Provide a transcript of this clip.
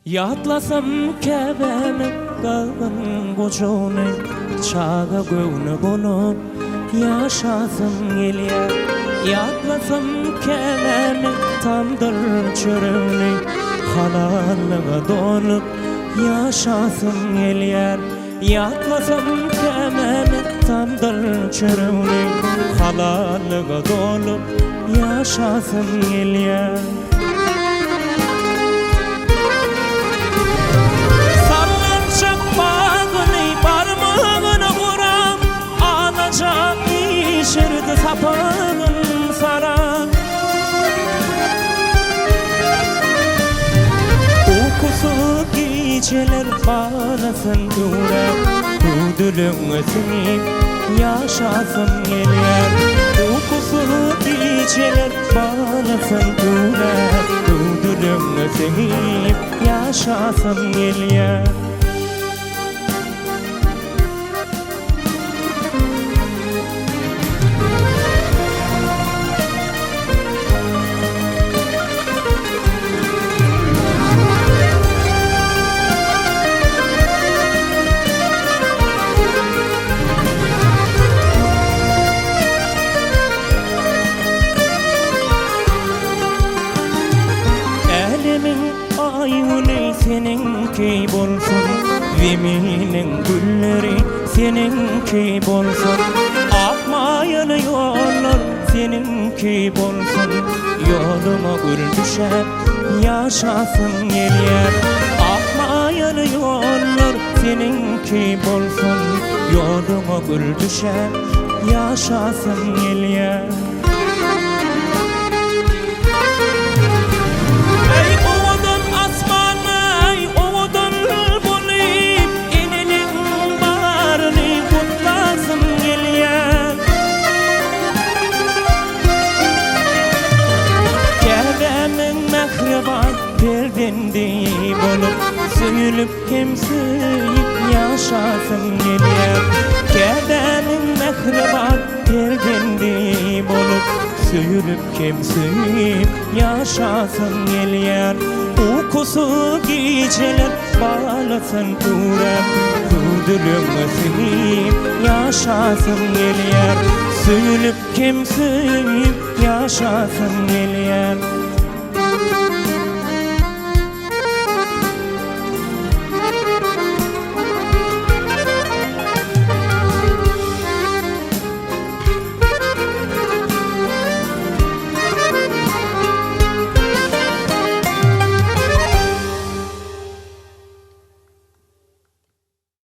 Yatlasam kebemi kalbim goçunu çağa göğünü bulup yaşasım gelýär. Yatlasam kebemi tamdır çörüğünü halallığa dolup yaşasım gelýär. Yatlasam kebemi tamdır çörüğünü halallığa dolup yaşasım gelýär. Şırdı sapağın saran Uykusu geceler bağlasın yüreğim Hüdülüğünü sinip yaşasın gelýär. Uykusu geceler bağlasın yüreğim Hüdülüğünü sinip yaşasın gelýär. Ayuni seninki bolsun, zeminin gülleri seninki bolsun, akmayan yollar seninki bolsun, yoluma gül düşer yaşasın gelýär. Akmayan yollar seninki bolsun, yoluma gül düşer yaşasın gelýär. Perdendi bolup söylüp hem söylüp yaşasın gelýär. Kebemin mehriban perdendi bolup söylüp hem söylüp yaşasın gelýär. Uykusu geceler bağlasın yüreğim Hüdülüğünü sinip yaşasın gelýär. Söylüp hem söylüp yaşasın gelýär.